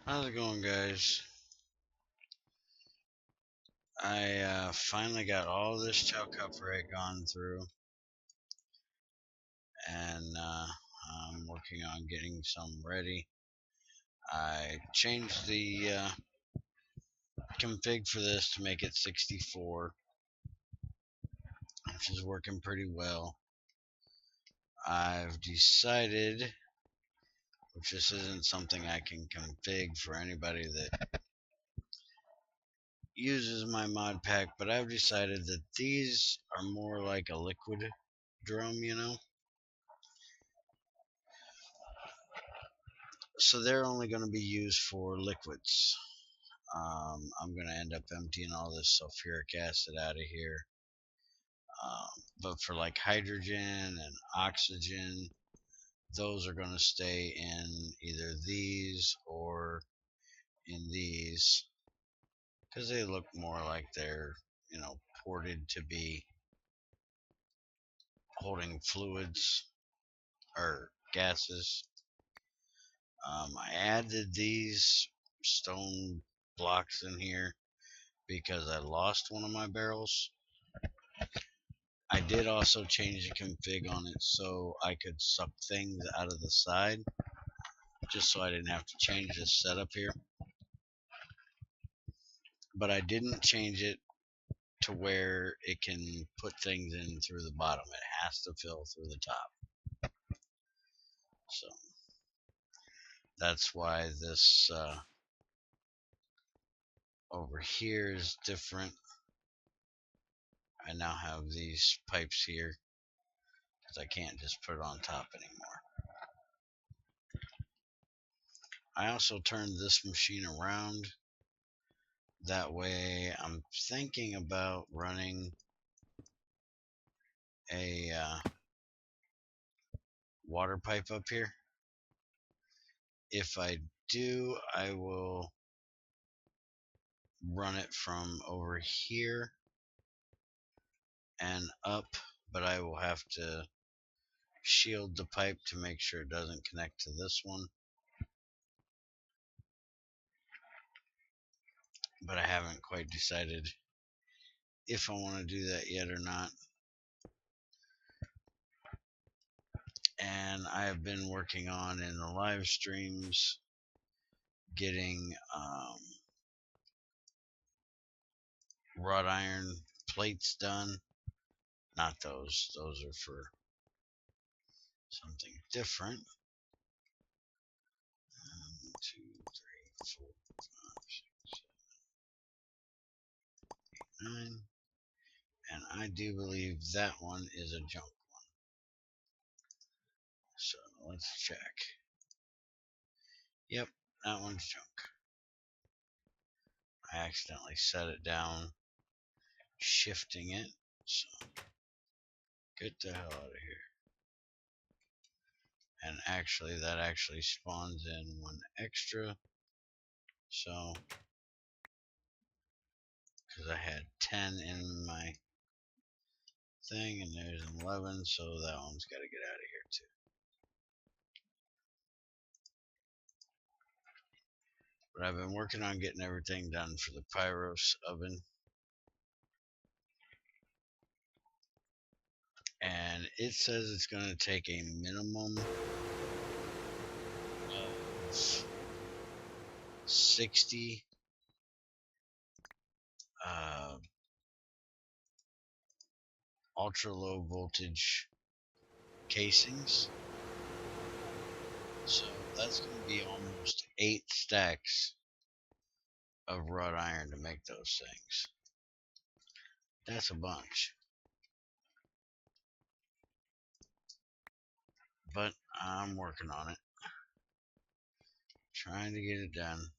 How's it going, guys? I finally got all this chow copper gone through, and I'm working on getting some ready. I changed the config for this to make it 64, which is working pretty well. I've decided, which this isn't something I can config for anybody that uses my mod pack, but I've decided that these are more like a liquid drum. So they're only going to be used for liquids. I'm going to end up emptying all this sulfuric acid out of here. But for like hydrogen and oxygen, those are going to stay in either these or in these because they look more like they're, ported to be holding fluids or gases. I added these stone blocks in here because I lost one of my barrels. I did also change the config on it so I could suck things out of the side, just so I didn't have to change this setup here. But I didn't change it to where it can put things in through the bottom. It has to fill through the top. So that's why this over here is different. I now have these pipes here because I can't just put it on top anymore. I also turned this machine around. That way I'm thinking about running a water pipe up here. If I do, I will run it from over here and up, but I will have to shield the pipe to make sure it doesn't connect to this one. But I haven't quite decided if I want to do that yet or not. And I have been working on in the live streams getting wrought iron plates done. Not those. Those are for something different. 1, 2, 3, 4, 5, 6, 7, 8, 9. And I do believe that one is a junk one. So let's check. Yep, that one's junk. I accidentally set it down, shifting it. So get the hell out of here. And actually, that actually spawns in one extra. So, because I had 10 in my thing, and there's an 11, so that one's got to get out of here too. But I've been working on getting everything done for the Pyros oven. And it says it's going to take a minimum of 60 ultra low voltage casings. So that's going to be almost 8 stacks of wrought iron to make those things. That's a bunch. But I'm working on it. Trying to get it done.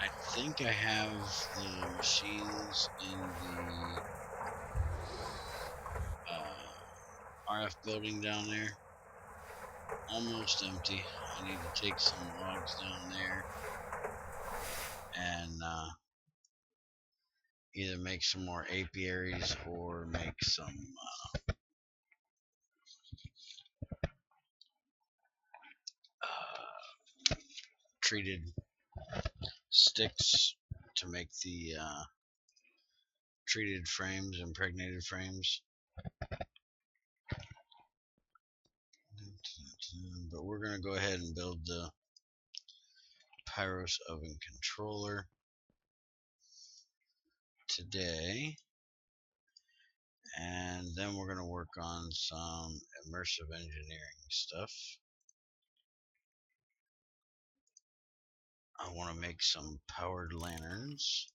I think I have the machines in the RF building down there almost empty. I need to take some logs down there and either make some more apiaries or make some treated sticks to make the treated frames, impregnated frames. But we're going to go ahead and build the Pyros oven controller today, and then we're going to work on some immersive engineering stuff. I want to make some powered lanterns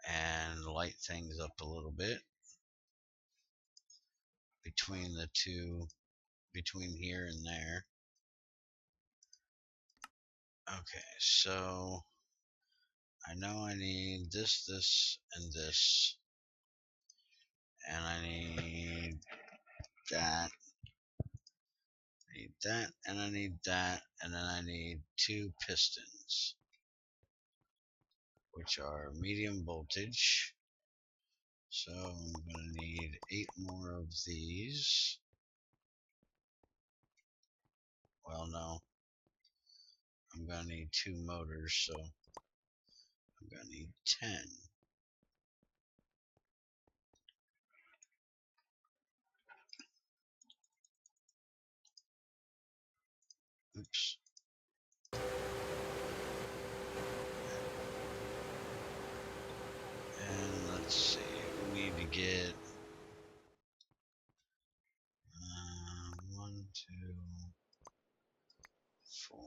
and light things up a little bit between the two, between here and there. Okay, so I know I need this, this, and this, and I need that, and I need that, and then I need 2 pistons, which are medium voltage. So I'm going to need 8 more of these. Well, no, I'm going to need 2 motors, so I'm going to need 10. Oops. And let's see, we need to get 1, 2, 4.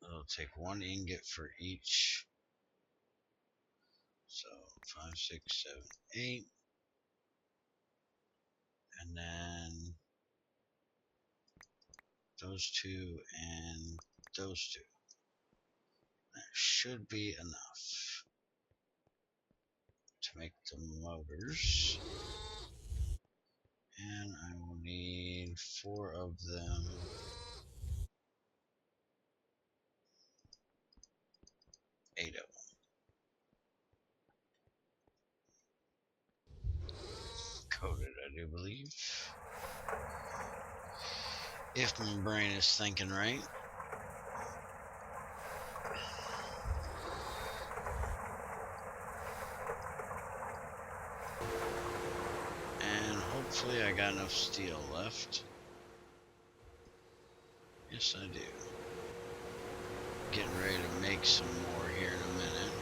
It'll take 1 ingot for each. So 5, 6, 7, 8. And then those 2 and those 2. That should be enough to make the motors. And I will need 4 of them. 8 of them. Coated, I do believe. If my brain is thinking right. And hopefully I got enough steel left. Yes, I do. Getting ready to make some more here in a minute.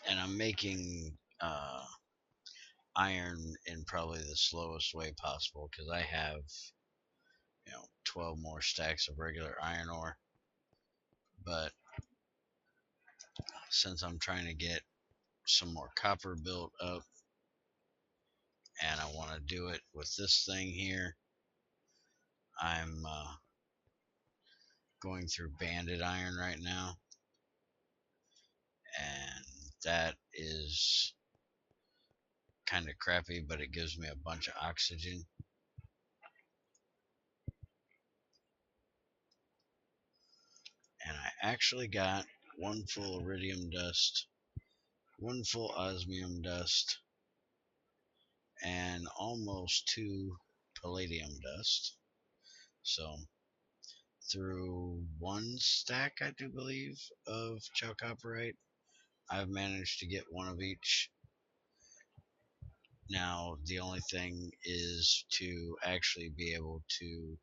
And I'm making iron in probably the slowest way possible because I have 12 more stacks of regular iron ore, but since I'm trying to get some more copper built up and I want to do it with this thing here, I'm going through banded iron right now, and that is kind of crappy, but it gives me a bunch of oxygen. And I actually got 1 full iridium dust, 1 full osmium dust, and almost 2 palladium dust. So through 1 stack, I do believe, of chalcopyrite, I've managed to get 1 of each. Now the only thing is to actually be able to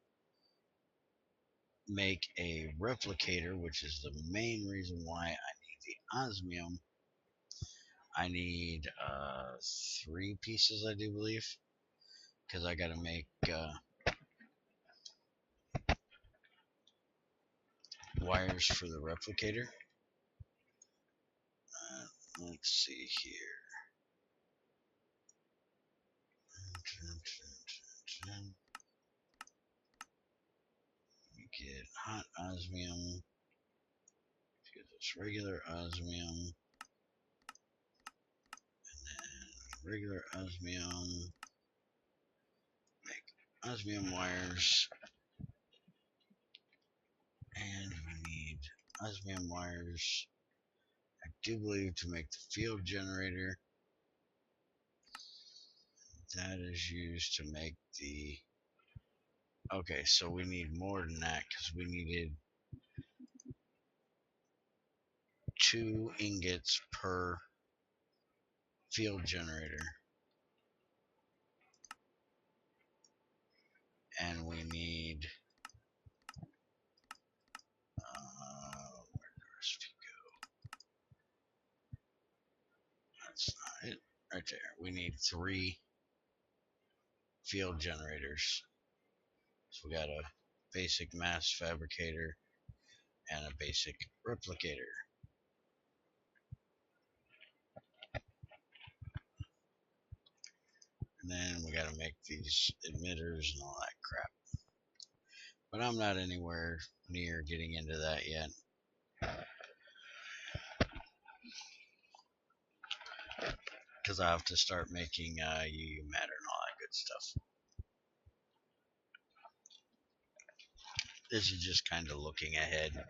make a replicator, which is the main reason why I need the osmium. I need 3 pieces, I do believe, because I got to make wires for the replicator. Let's see here. We get hot osmium, give us regular osmium, and then regular osmium, make osmium wires, and we need osmium wires, I do believe, to make the field generator. That is used to make the... Okay, so we need more than that because we needed 2 ingots per field generator. And we need... where did the recipe go? That's not it. Right there. We need 3 field generators. So we got a basic mass fabricator and a basic replicator. And then we got to make these emitters and all that crap. But I'm not anywhere near getting into that yet. Because I have to start making UU matter and all that good stuff. This is just kind of looking ahead.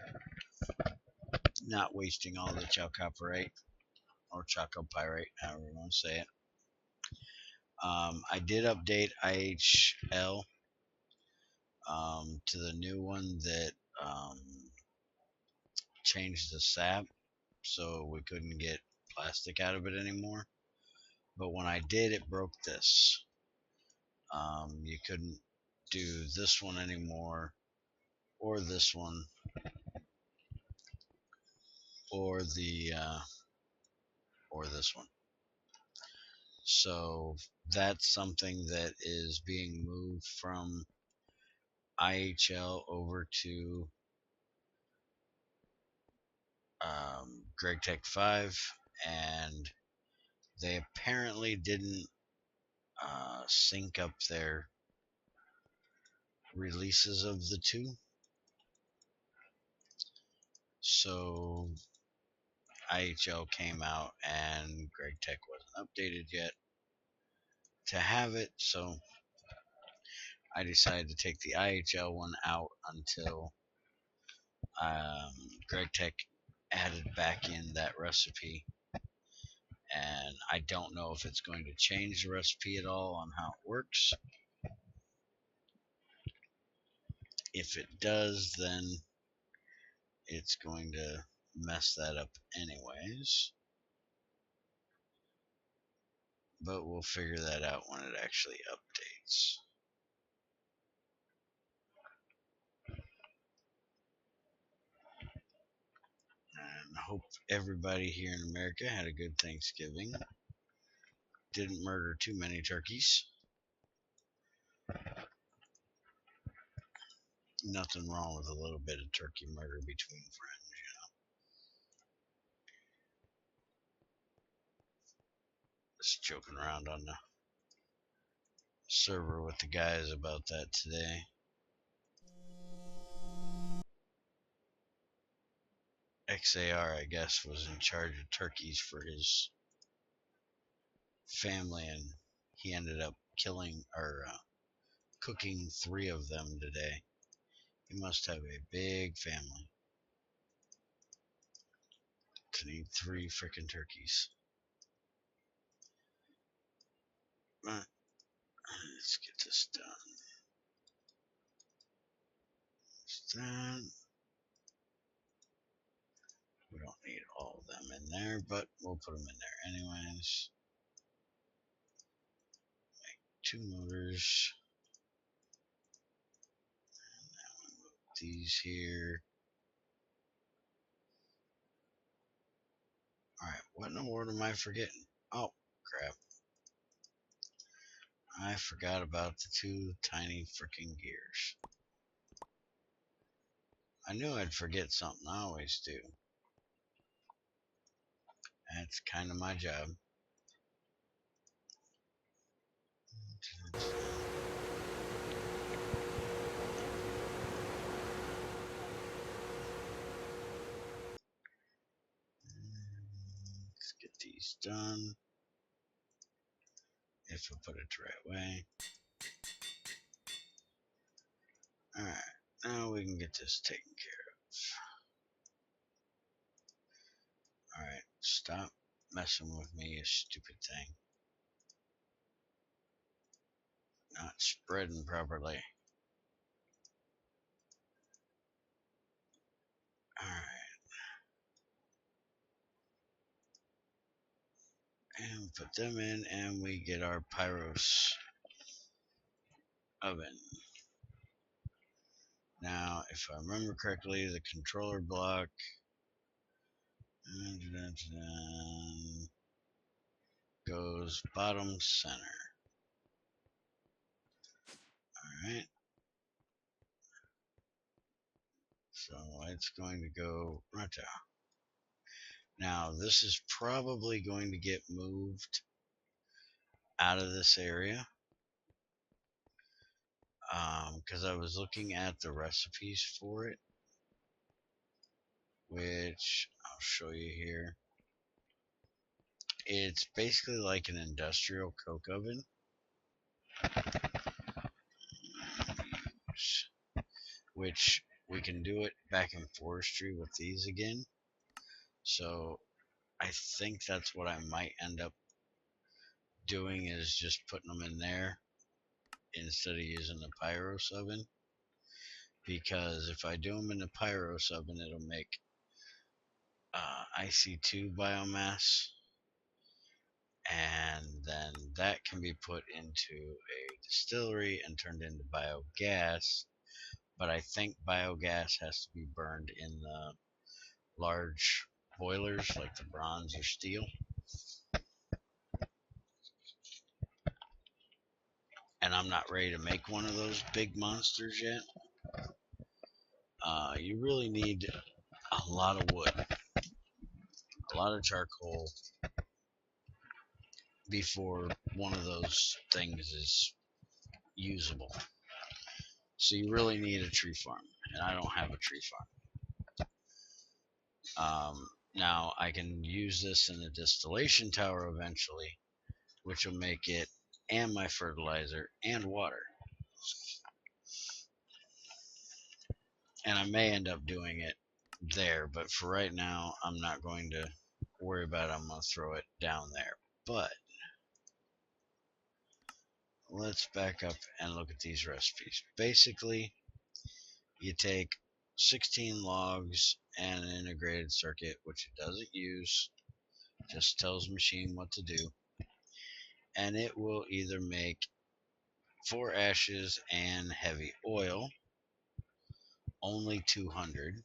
Not wasting all the chalcopyrite or chalcopyrite, however you want to say it. I did update IHL to the new one that changed the sap, so we couldn't get plastic out of it anymore. But when I did, it broke this. You couldn't do this one anymore, or this one, or this one. So that's something that is being moved from IHL over to Gregtech 5, and they apparently didn't sync up their releases of the 2. So IHL came out and Gregtech wasn't updated yet to have it, so I decided to take the IHL one out until Gregtech added back in that recipe. And I don't know if it's going to change the recipe at all on how it works. If it does, then it's going to mess that up anyways. But we'll figure that out when it actually updates. And I hope everybody here in America had a good Thanksgiving. Didn't murder too many turkeys. Nothing wrong with a little bit of turkey murder between friends, you know. Just joking around on the server with the guys about that today. XAR, I guess, was in charge of turkeys for his family, and he ended up killing or cooking 3 of them today. He must have a big family to need 3 freaking turkeys. But let's get this done. That's that. We don't need all of them in there, but we'll put them in there anyways. Make 2 motors. And now we move these here. Alright, what in the world am I forgetting? Oh, crap. I forgot about the 2 tiny freaking gears. I knew I'd forget something, I always do. That's kind of my job. Let's get these done. If I put it the right way. get this taken care of. Alright, stop messing with me, you stupid thing. Not spreading properly. Alright. And put them in, and we get our Pyros oven. Now, if I remember correctly, the controller block goes bottom center. Alright. So it's going to go right there. Now, this is probably going to get moved out of this area. Because I was looking at the recipes for it, which I'll show you here. It's basically like an industrial coke oven, which we can do it back in forestry with these again. So I think that's what I might end up doing, is just putting them in there instead of using the Pyros oven. Because if I do them in the Pyros oven, it'll make IC2 biomass, and then that can be put into a distillery and turned into biogas. But I think biogas has to be burned in the large boilers like the bronze or steel. And I'm not ready to make one of those big monsters yet. You really need a lot of wood, a lot of charcoal before one of those things is usable. So you really need a tree farm, and I don't have a tree farm. Now I can use this in a distillation tower eventually, which will make it and my fertilizer and water. And I may end up doing it there, but for right now I'm not going to worry about it. I'm going to throw it down there. But let's back up and look at these recipes. Basically, you take 16 logs and an integrated circuit, which it doesn't use, just tells the machine what to do, and it will either make 4 ashes and heavy oil, only 200,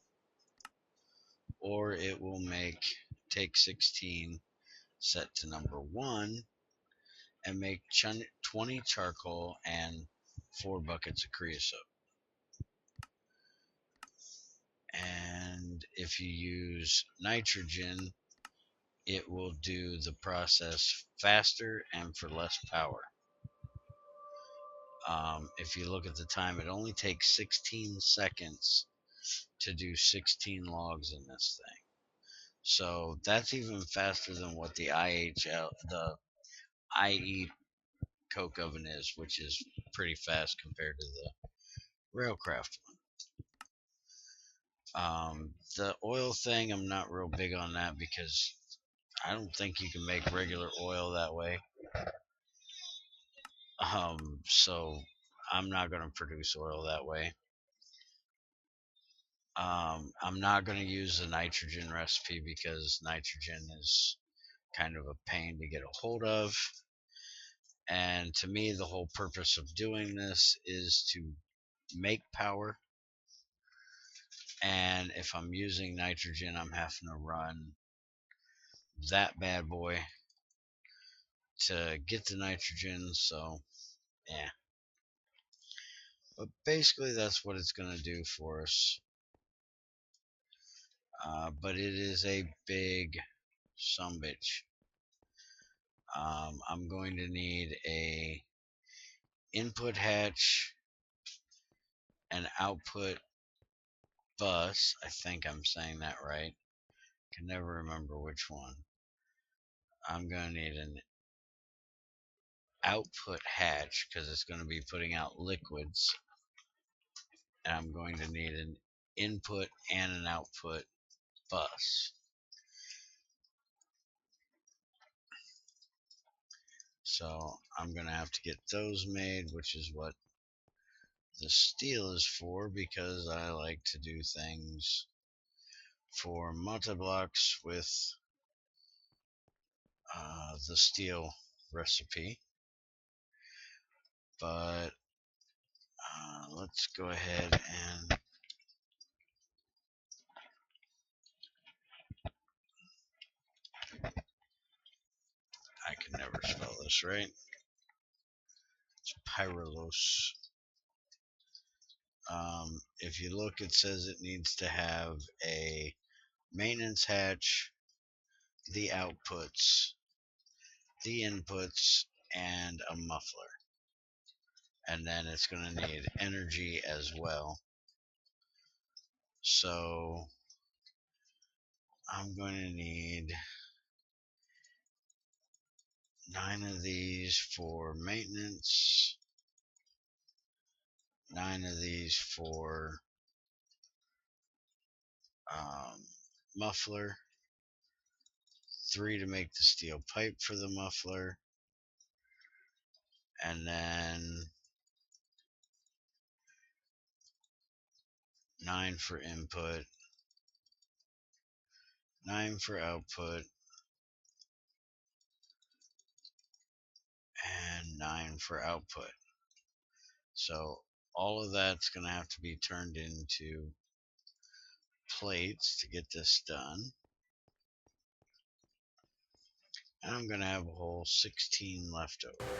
or it will take 16, set to number 1, and make 20 charcoal and 4 buckets of creosote. And if you use nitrogen, it will do the process faster and for less power. If you look at the time, it only takes 16 seconds to do 16 logs in this thing. So that's even faster than what the IE coke oven is, which is pretty fast compared to the Railcraft one. The oil thing, I'm not real big on that because I don't think you can make regular oil that way. So I'm not going to produce oil that way. I'm not going to use the nitrogen recipe because nitrogen is kind of a pain to get a hold of. And to me, the whole purpose of doing this is to make power. And if I'm using nitrogen, I'm having to run that bad boy to get the nitrogen. So, yeah. But basically, that's what it's going to do for us. But it is a big sumbitch. I'm going to need a input hatch, an output bus. I think I'm saying that right. Can never remember which one. I'm going to need an output hatch because it's going to be putting out liquids. And I'm going to need an input and an output bus. So I'm going to have to get those made, which is what the steel is for, because I like to do things for multi-blocks with the steel recipe. But let's go ahead and I can never spell this right. It's Pyroluse. If you look, it says it needs to have a maintenance hatch, the outputs, the inputs, and a muffler. And then it's going to need energy as well. So I'm going to need 9 of these for maintenance, 9 of these for muffler, 3 to make the steel pipe for the muffler, and then 9 for input, 9 for output, and 9 for output. So all of that's going to have to be turned into plates to get this done. And I'm going to have a whole 16 left over.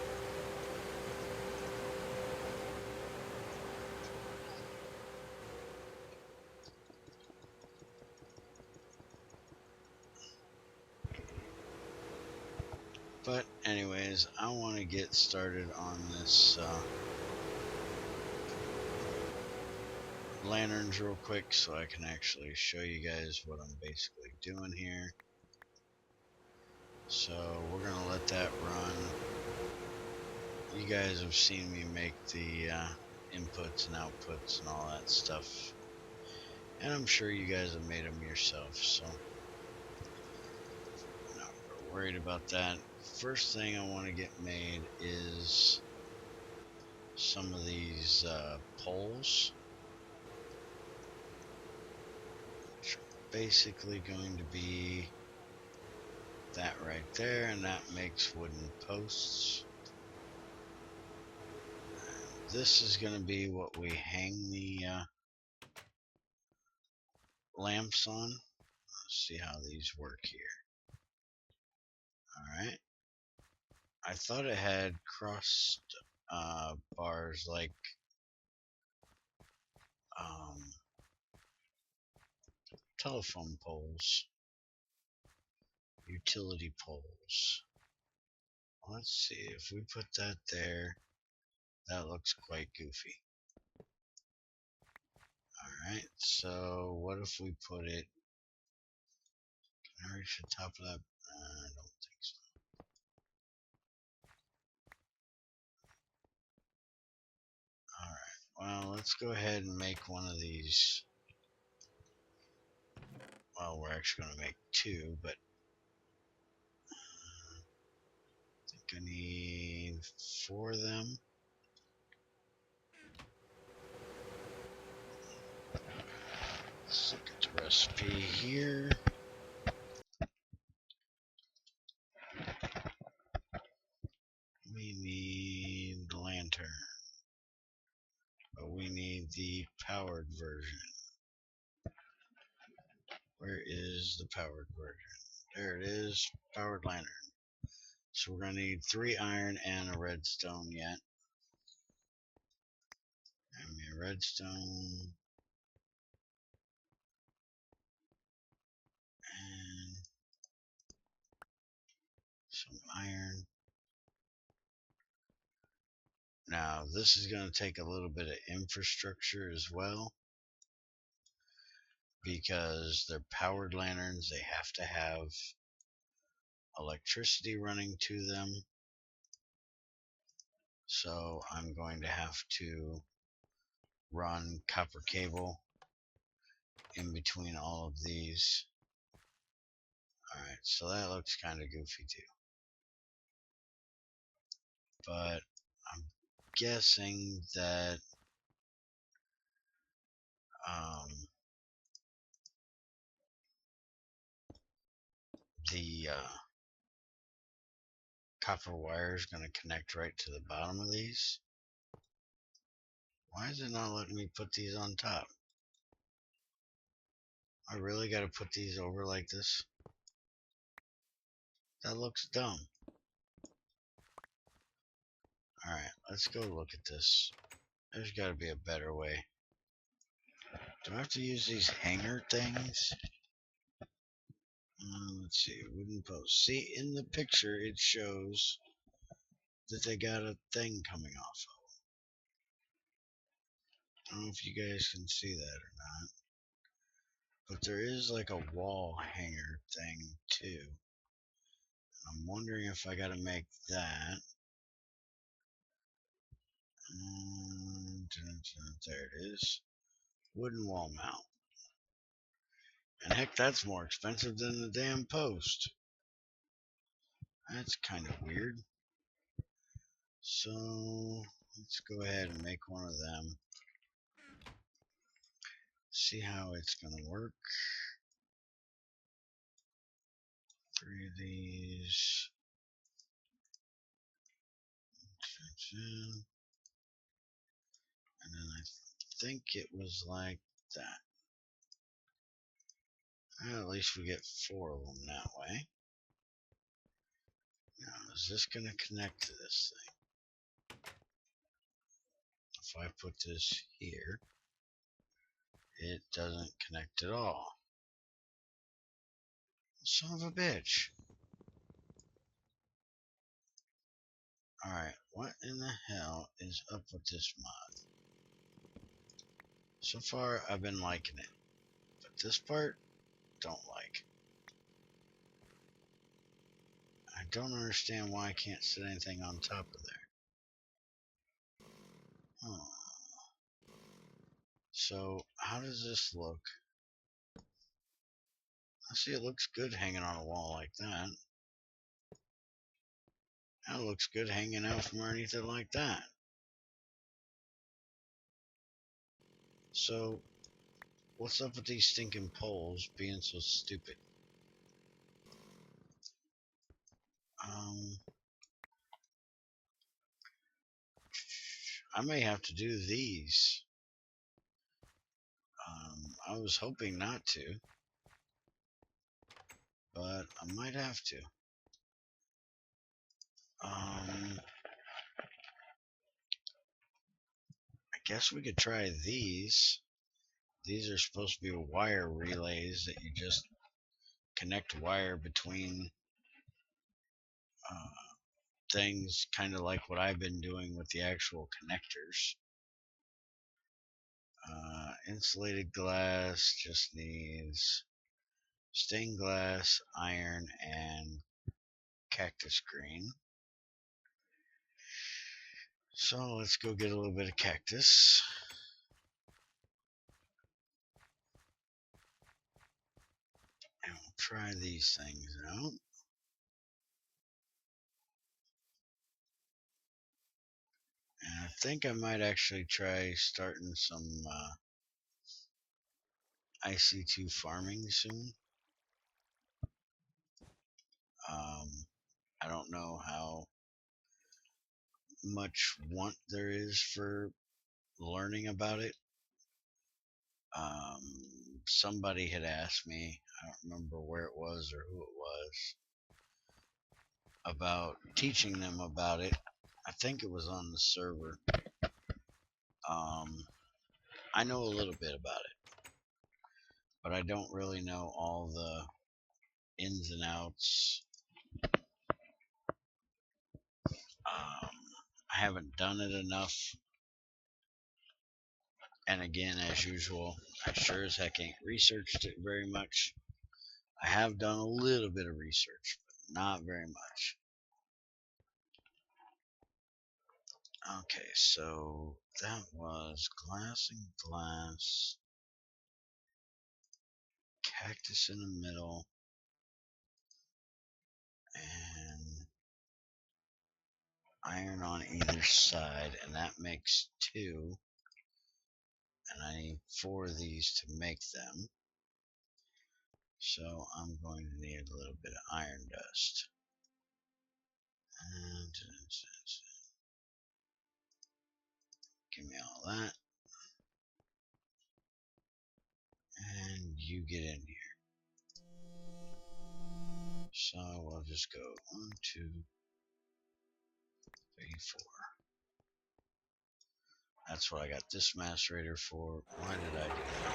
But anyways, I want to get started on this lanterns real quick so I can actually show you guys what I'm basically doing here. So we're going to let that run. You guys have seen me make the inputs and outputs and all that stuff. And I'm sure you guys have made them yourself, so I'm not worried about that. First thing I want to get made is some of these poles. Which are basically going to be that right there, and that makes wooden posts. This is going to be what we hang the lamps on. Let's see how these work here. Alright. I thought it had crossed bars like telephone poles, utility poles. Let's see, if we put that there, that looks quite goofy. Alright, so what if we put it, can I reach the top of that? I don't think so. Alright, well, let's go ahead and make one of these. Well, we're actually going to make 2, but I think I need 4 of them. Let's look at the recipe here. We need the lantern, but we need the powered version. Where is the powered version? There it is, powered lantern. So we're going to need 3 iron and a redstone yet. Give me a redstone. And some iron. Now this is going to take a little bit of infrastructure as well, because they're powered lanterns. They have to have electricity running to them. So I'm going to have to run copper cable in between all of these. Alright, so that looks kind of goofy too. But I'm guessing that the copper wire is going to connect right to the bottom of these. Why is it not letting me put these on top? I really got to put these over like this? That looks dumb. Alright, let's go look at this. There's got to be a better way. Do I have to use these hanger things? Let's see, wooden post. See, in the picture it shows that they got a thing coming off of them. I don't know if you guys can see that or not. But there is like a wall hanger thing too. I'm wondering if I gotta make that. There it is. Wooden wall mount. And heck, that's more expensive than the damn post. That's kind of weird. So let's go ahead and make one of them. See how it's gonna work. 3 of these. And then I think it was like that. Well, at least we get 4 of them that way. Now, is this going to connect to this thing? If I put this here, it doesn't connect at all. Son of a bitch. Alright, what in the hell is up with this mod? So far, I've been liking it. But this part, don't like. I don't understand why I can't set anything on top of there. Oh. So, how does this look? I see it looks good hanging on a wall like that. That looks good hanging out from underneath it like that. So, what's up with these stinking poles being so stupid? I may have to do these. I was hoping not to, but I might have to. I guess we could try these. These are supposed to be wire relays that you just connect wire between things, kind of like what I've been doing with the actual connectors. Insulated glass just needs stained glass, iron, and cactus green. So let's go get a little bit of cactus. And we'll try these things out. And I think I might actually try starting some IC2 farming soon. I don't know how much want there is for learning about it. Somebody had asked me, I don't remember where it was or who it was, about teaching them about it. I think it was on the server. I know a little bit about it, but I don't really know all the ins and outs. I haven't done it enough. And again, as usual, I sure as heck ain't researched it very much. I have done a little bit of research, but not very much. Okay, so that was glass and glass. cactus in the middle, and iron on either side, and that makes 2, and I need 4 of these to make them. So I'm going to need a little bit of iron dust. And give me all that. And you get in here. So we'll just go 1, 2, 3, 4. That's what I got this macerator for. Why did I do that?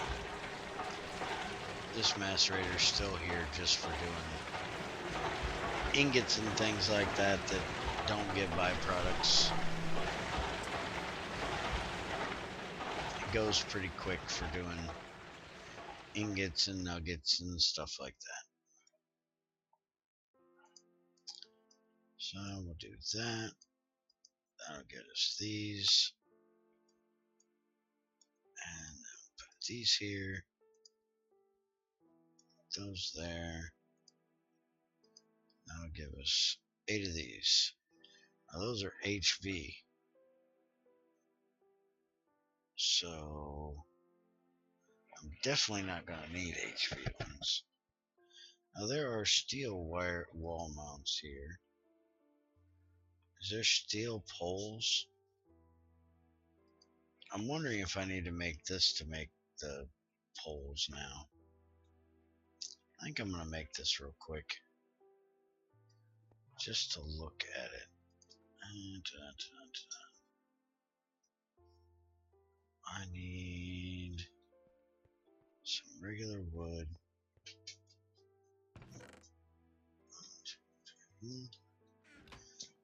This macerator's still here just for doing ingots and things like that that don't get byproducts. It goes pretty quick for doing ingots and nuggets and stuff like that. So we'll do that. That'll get us these. And put these here. Those there. That'll give us 8 of these. Now those are HV. So I'm definitely not going to need HV ones. Now there are steel wire wall mounts here. Is there steel poles? I'm wondering if I need to make this to make the poles now. I think I'm going to make this real quick. Just to look at it. I need some regular wood.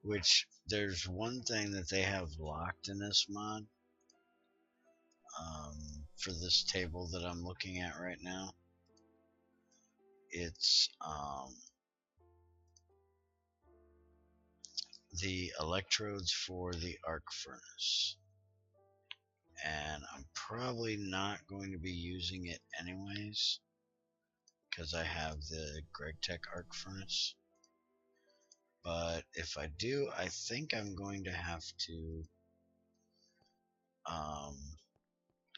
Which, there's one thing that they have locked in this mod. For this table that I'm looking at right now. It's the electrodes for the arc furnace. And I'm probably not going to be using it anyways, because I have the Gregtech arc furnace. But if I do, I think I'm going to have to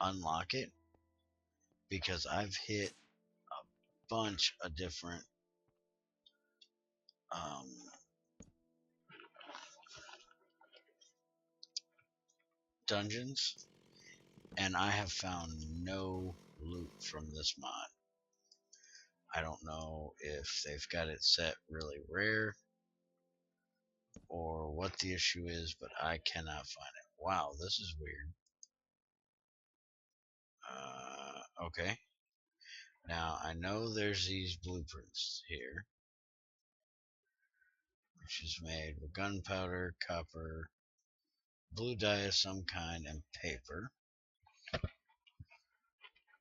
unlock it, because I've hit a bunch of different dungeons, and I have found no loot from this mod. I don't know if they've got it set really rare or what the issue is, but I cannot find it. Wow, this is weird. Okay. Now, I know there's these blueprints here, which is made with gunpowder, copper, blue dye of some kind, and paper.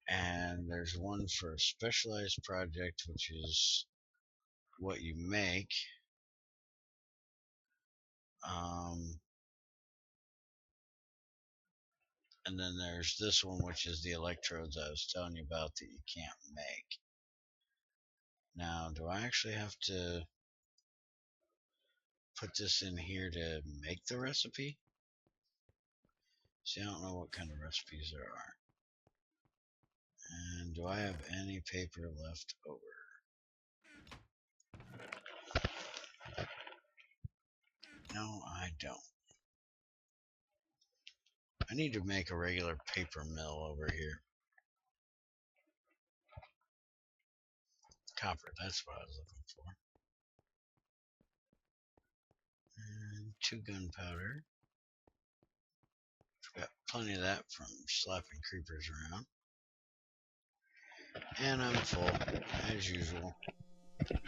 And there's one for a specialized project, which is what you make. And then there's this one, which is the electrodes I was telling you about that you can't make. Now, do I actually have to put this in here to make the recipe? See, I don't know what kind of recipes there are. And do I have any paper left over? No, I don't. I need to make a regular paper mill over here. Copper, that's what I was looking for. And 2 gunpowder. Got plenty of that from slapping creepers around. And I'm full, as usual. Give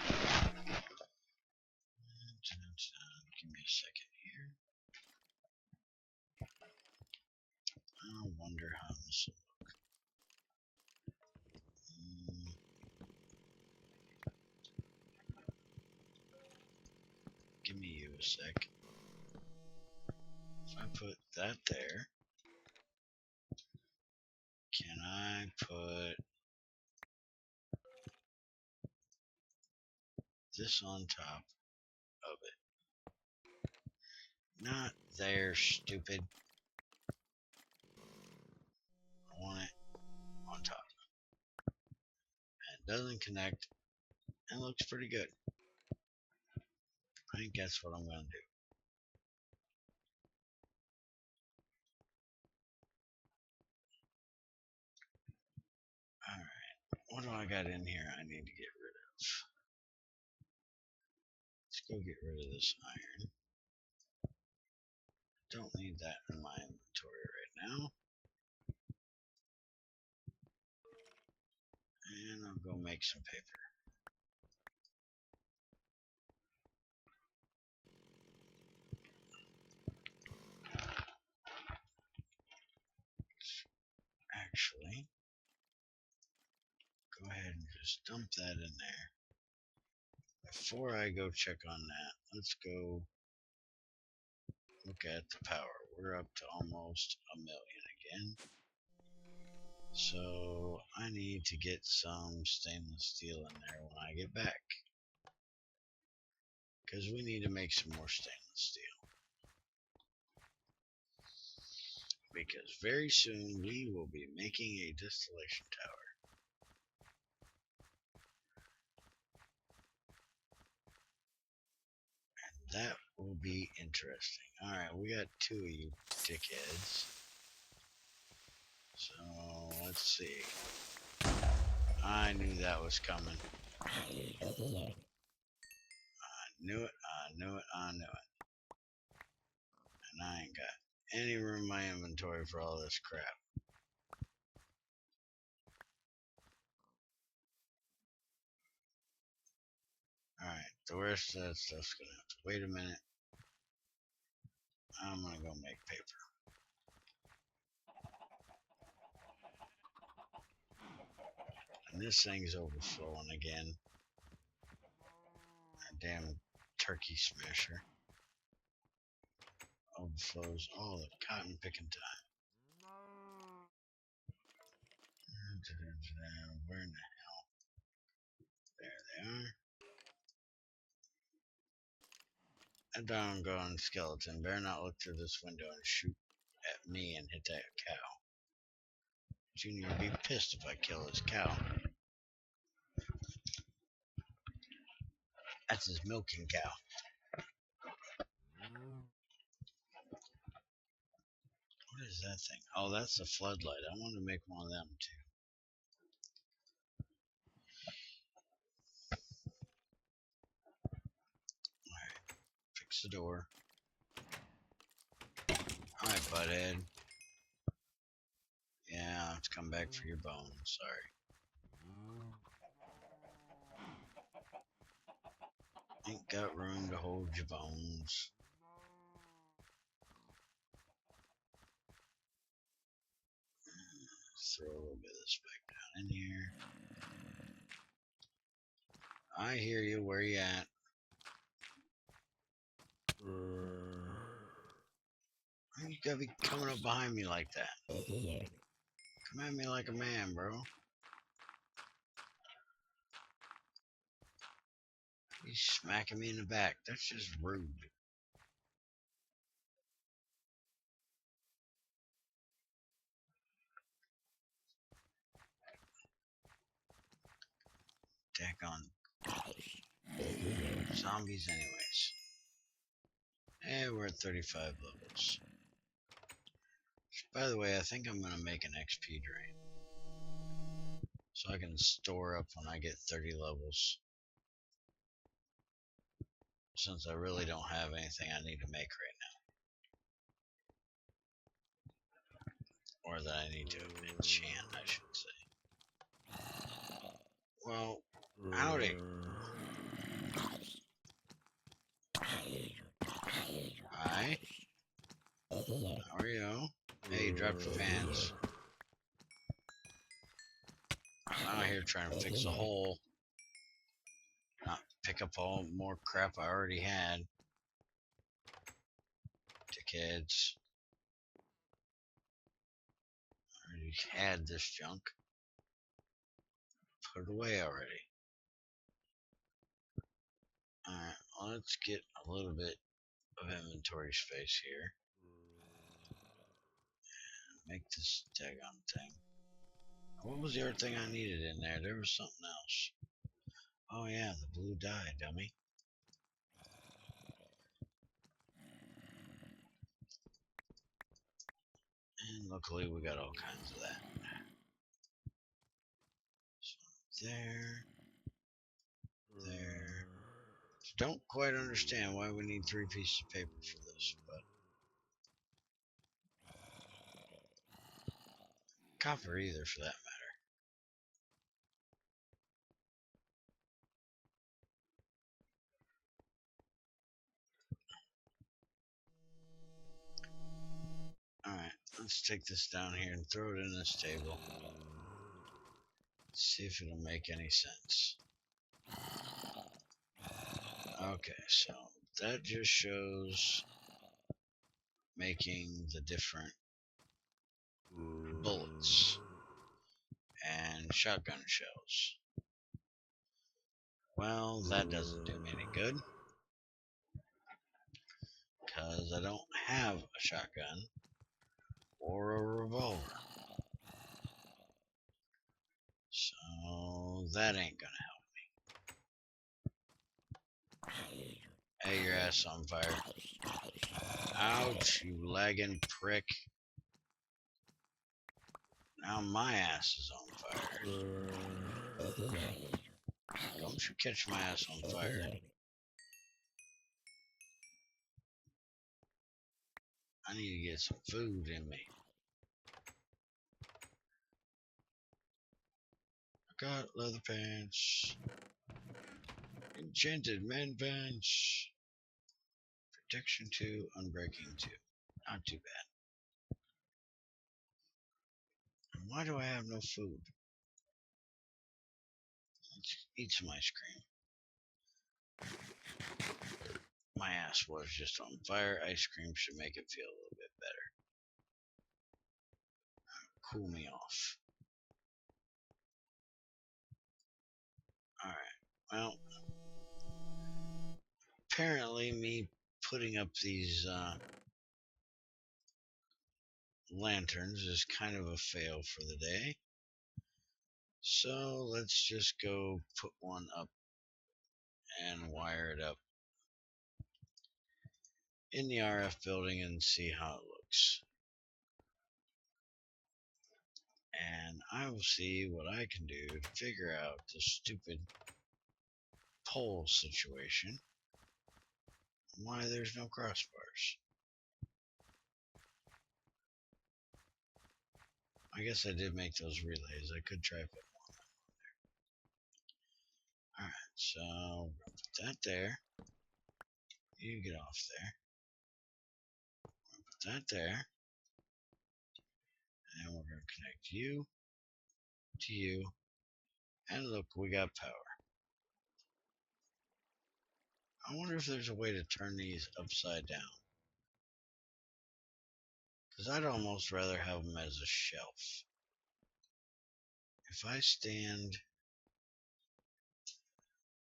me a second here. I wonder how this will look. Give me you a sec. If I put that there, can I put this on top of it. Not there, stupid. I want it on top. And it doesn't connect and looks pretty good. I think that's what I'm going to do. Alright, what do I got in here I need to get rid of? Let's go get rid of this iron. Don't need that in my inventory right now. And I'll go make some paper. Actually, go ahead and just dump that in there. Before I go check on that, let's go look at the power. We're up to almost 1 million again. So I need to get some stainless steel in there when I get back, because we need to make some more stainless steel. Because very soon we will be making a distillation tower. And that will be interesting. Alright, we got 2 of you dickheads. So let's see. I knew that was coming. I knew it, I knew it, I knew it. And I ain't got any room in my inventory for all this crap. Alright, the rest of that stuff's gonna have to wait a minute. I'm gonna go make paper. And this thing's overflowing again. That damn turkey smasher overflows all the cotton picking time. Where in the hell? There they are. That doggone skeleton better not look through this window and shoot at me and hit that cow. Junior would be pissed if I kill his cow. That's his milking cow. What is that thing? Oh, that's a floodlight. I want to make one of them too. Alright, fix the door. Alright, butthead. Yeah, I'll have to come back for your bones. Sorry. Ain't got room to hold your bones. Throw a little bit of this back down in here. I hear you. Where you at? You gotta be coming up behind me like that. Come at me like a man, bro. He's smacking me in the back. That's just rude. Daggone zombies anyways. And we're at 35 levels. By the way, I think I'm going to make an XP drain. So I can store up when I get 30 levels. Since I really don't have anything I need to make right now. Or that I need to enchant, I should say. Well, howdy. Hi. How are you? Hey, you dropped your pants. I'm out here trying to fix a hole. Not pick up all more crap I already had. Dickheads. I already had this junk. Put it away already. Alright, let's get a little bit of inventory space here. Make this daggone thing. What was the other thing I needed in there? There was something else. Oh yeah, the blue dye, dummy. And luckily we got all kinds of that. So there. Don't quite understand why we need 3 pieces of paper for this, but copper either for that matter. Alright, let's take this down here and throw it in this table. See if it'll make any sense. Okay, so that just shows making the different bullets and shotgun shells. Well, that doesn't do me any good, because I don't have a shotgun or a revolver. So that ain't gonna help. Hey, your ass on fire. Ouch, you lagging prick. Now my ass is on fire. Don't you catch my ass on fire. I need to get some food in me. I got leather pants. Enchanted man pants. Protection 2, unbreaking 2. Not too bad. And why do I have no food? Let's eat some ice cream. My ass was just on fire. Ice cream should make it feel a little bit better. Cool me off. Alright, well, apparently me putting up these lanterns is kind of a fail for the day. So let's just go put one up and wire it up in the RF building and see how it looks. And I will see what I can do to figure out the stupid pole situation. Why there's no crossbars. I guess I did make those relays. I could try putting one on there. Alright, so we'll put that there. You get off there. We'll put that there. And we're going to connect you to you. And look, we got power. I wonder if there's a way to turn these upside down. Because I'd almost rather have them as a shelf. If I stand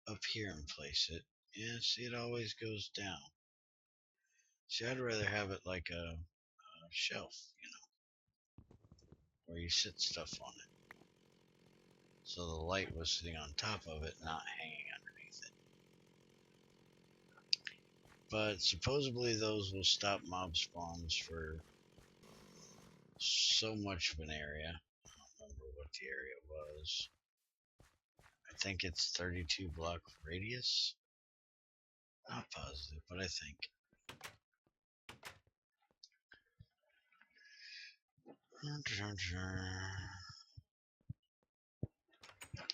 up here and place it, yeah, see, it always goes down. See, I'd rather have it like a shelf, you know, where you sit stuff on it. So the light was sitting on top of it, not hanging underneath it. But supposedly those will stop mob spawns for so much of an area. I don't remember what the area was. I think it's 32 block radius. Not positive, but I think.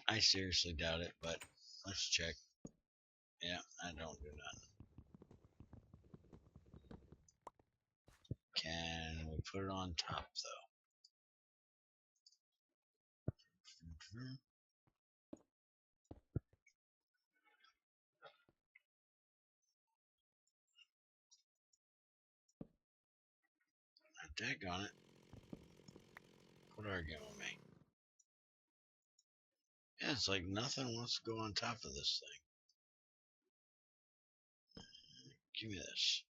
I seriously doubt it, but let's check. Yeah, I don't do nothing. Can we put it on top though? Daggone it. Quit arguing with me. Yeah, it's like nothing wants to go on top of this thing. Give me this.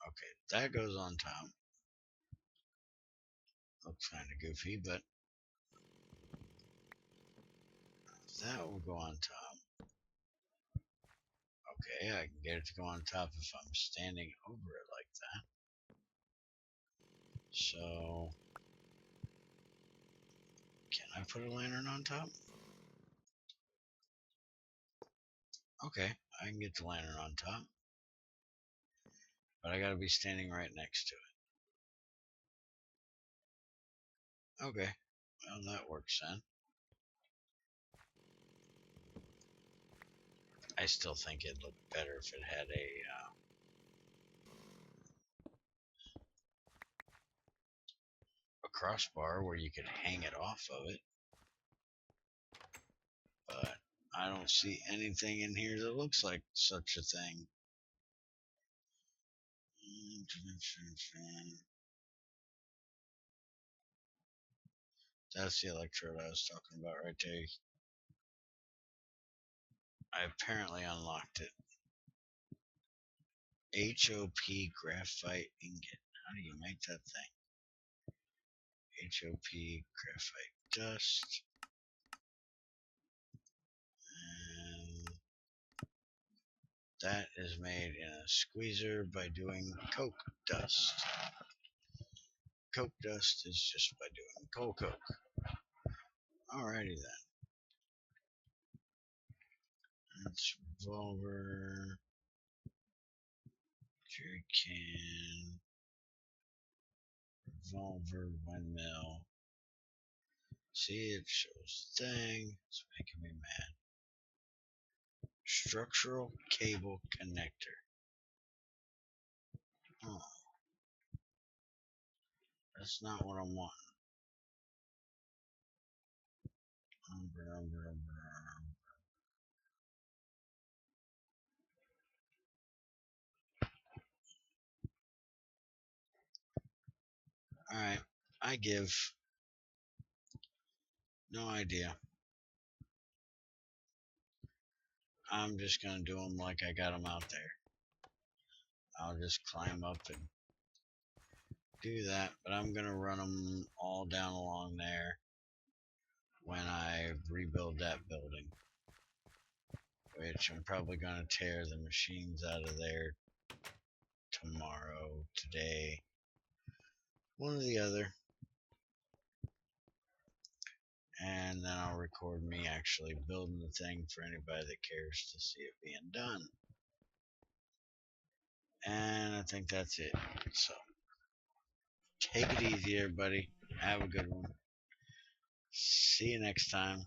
Okay, that goes on top. Looks kind of goofy, but that will go on top. Okay, I can get it to go on top if I'm standing over it like that. So, can I put a lantern on top? Okay, I can get the lantern on top. But I gotta be standing right next to it. Okay, well that works then. I still think it'd look better if it had a crossbar where you could hang it off of it. But I don't see anything in here that looks like such a thing. That's the electrode I was talking about right there. I apparently unlocked it. HOP graphite ingot. How do you make that thing? HOP graphite dust. And that is made in a squeezer by doing coke dust. Coke dust is just by doing coke. Alrighty then. That's revolver, jerry can, revolver, windmill. See, it shows the thing. It's making me mad. Structural cable connector. Oh, that's not what I'm wanting. Alright, I give. No idea. I'm just gonna do them like I got them out there. I'll just climb up and do that, but I'm gonna run them all down along there when I rebuild that building, which I'm probably gonna tear the machines out of there tomorrow, today, one or the other, and then I'll record me actually building the thing for anybody that cares to see it being done. And I think that's it. So take it easy, everybody. Have a good one. See you next time.